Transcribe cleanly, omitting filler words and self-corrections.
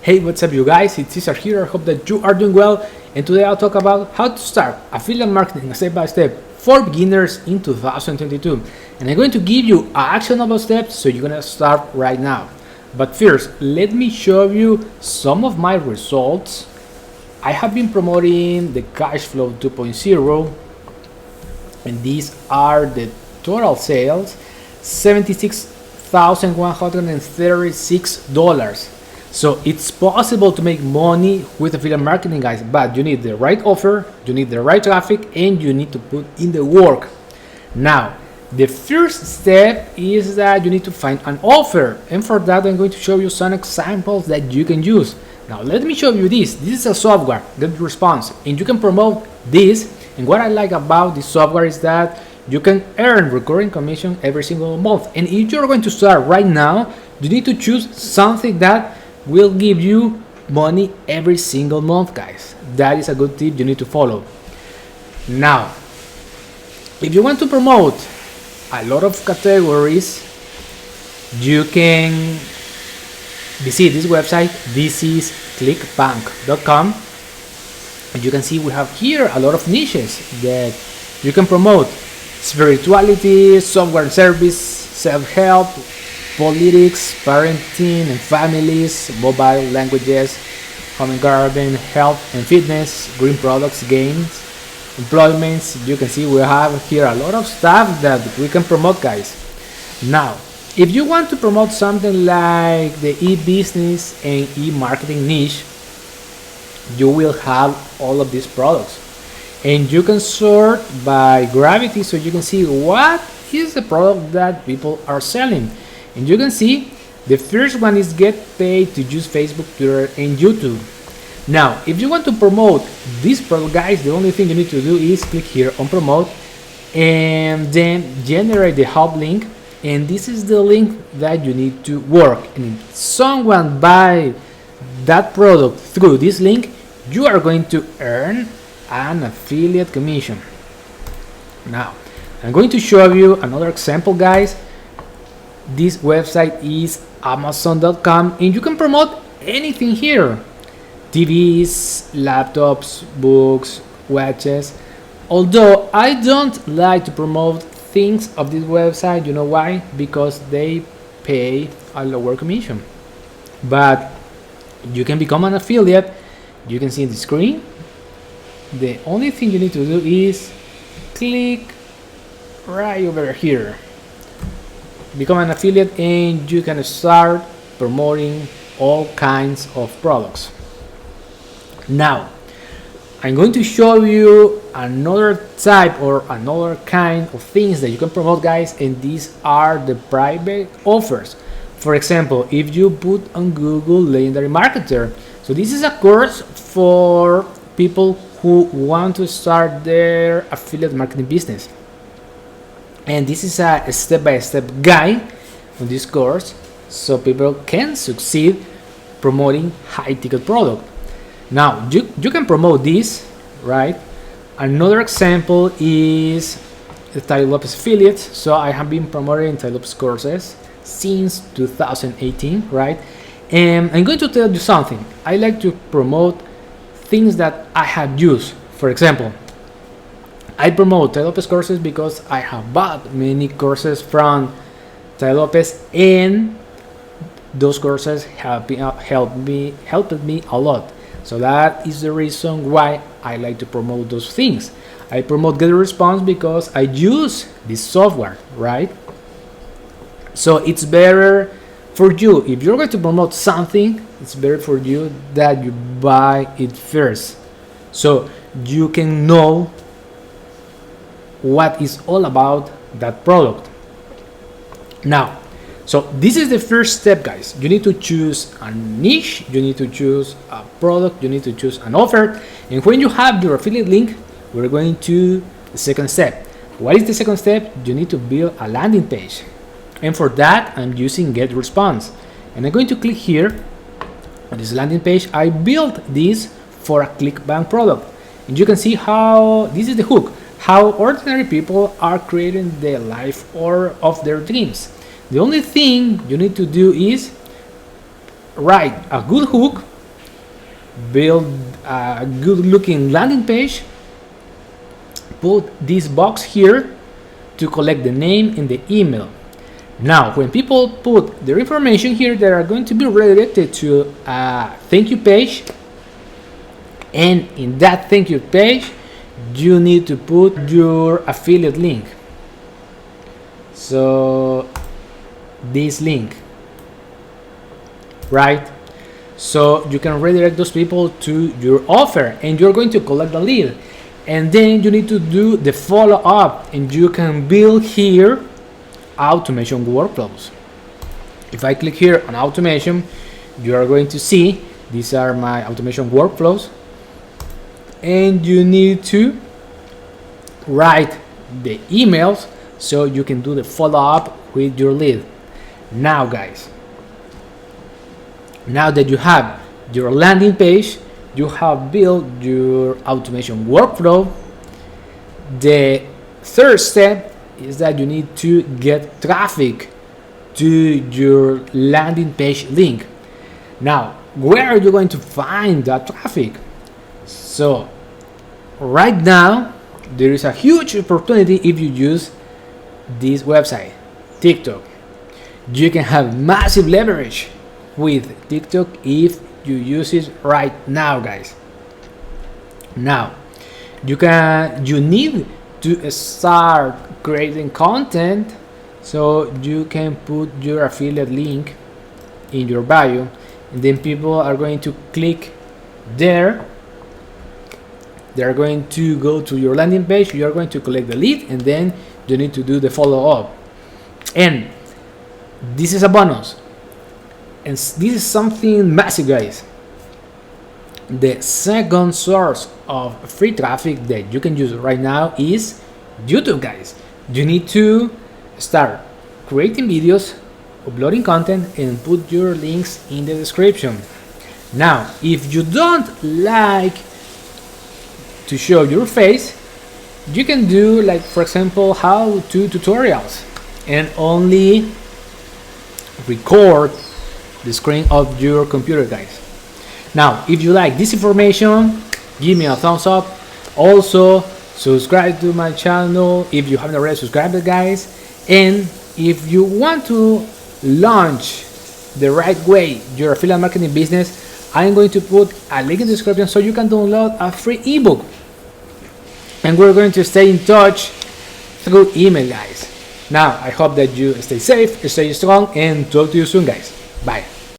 Hey, what's up you guys, it's Cesar here. I hope that you are doing well, and today I'll talk about how to start affiliate marketing step by step for beginners in 2022. And I'm going to give you actionable steps so you're gonna start right now. But first, let me show you some of my results. I have been promoting the Cashflow 2.0, and these are the total sales, $76,136. So it's possible to make money with affiliate marketing, guys, but you need the right offer, you need the right traffic, and you need to put in the work. Now, the first step is that you need to find an offer, and for that I'm going to show you some examples that you can use. Now let me show you this. This is a software, Getresponse, and you can promote this. And what I like about this software is that you can earn recurring commission every single month. And if you're going to start right now, you need to choose something that will give you money every single month, guys. That is a good tip you need to follow. Now, if you want to promote a lot of categories, you can visit this website. This is clickbank.com, and you can see we have here a lot of niches that you can promote: spirituality, software service, self-help, politics, parenting and families, mobile languages, home and garden, health and fitness, green products, games, employments. You can see we have here a lot of stuff that we can promote, guys. Now, if you want to promote something like the e-business and e-marketing niche, you will have all of these products, and you can sort by gravity so you can see what is the product that people are selling. And you can see the first one is get paid to use Facebook, Twitter, and YouTube. Now, if you want to promote this product, guys, the only thing you need to do is click here on promote and then generate the hub link. And this is the link that you need to work. And if someone buy that product through this link, you are going to earn an affiliate commission. Now, I'm going to show you another example, guys. This website is Amazon.com, and you can promote anything here: TVs, laptops, books, watches. Although I don't like to promote things of this website, you know why? Because they pay a lower commission. But you can become an affiliate. You can see the screen. The only thing you need to do is click right over here, become an affiliate, and you can start promoting all kinds of products. Now, I'm going to show you another type or another kind of things that you can promote, guys, and these are the private offers. For example, if you put on Google Legendary Marketer, so this is a course for people who want to start their affiliate marketing business. And this is a step-by-step guide on this course so people can succeed promoting high-ticket product. Now, you can promote this, right? Another example is the Untitled Lopez affiliates. So I have been promoting Untitled Lopez courses since 2018, right? And I'm going to tell you something. I like to promote things that I have used. For example, I promote Untitled Lopez courses because I have bought many courses from Untitled Lopez, and those courses have helped me a lot. So that is the reason why I like to promote those things. I promote Getresponse because I use this software, right? So it's better for you. If you're going to promote something, it's better for you that you buy it first, so you can know what is all about that product. Now, so this is the first step, guys. You need to choose a niche, you need to choose a product, you need to choose an offer. And when you have your affiliate link, we're going to the second step. What is the second step? You need to build a landing page. And for that, I'm using Getresponse. And I'm going to click here on this landing page. I built this for a Clickbank product. And you can see how this is the hook, how ordinary people are creating the life or of their dreams. The only thing you need to do is write a good hook build a good looking landing page, put this box here to collect the name and the email. Now when people put their information here, they are going to be redirected to a thank you page, and in that thank you page you need to put your affiliate link. So this link, right? So you can redirect those people to your offer, and you're going to collect the lead, and then you need to do the follow-up, and you can build here automation workflows. If I click here on automation, you are going to see these are my automation workflows, and you need to write the emails so you can do the follow-up with your lead. Now guys, now that you have your landing page, you have built your automation workflow, the third step is that you need to get traffic to your landing page link. Now where are you going to find that traffic? So right now there is a huge opportunity if you use this website, TikTok. You can have massive leverage with TikTok if you use it right now, guys. Now you need to start creating content, so you can put your affiliate link in your bio, and then people are going to click there. They're going to go to your landing page, you are going to collect the lead, and then you need to do the follow-up. And this is a bonus, and this is something massive, guys. The second source of free traffic that you can use right now is YouTube, guys. You need to start creating videos, uploading content, and put your links in the description. Now if you don't like to show your face, you can do, like, for example, how-to tutorials, and only record the screen of your computer, guys. Now if you like this information, give me a thumbs up. Also subscribe to my channel if you haven't already subscribed, guys. And if you want to launch the right way your affiliate marketing business, I'm going to put a link in the description so you can download a free ebook, and we're going to stay in touch through email, guys. Now I hope that you stay safe, stay strong, and talk to you soon, guys. Bye.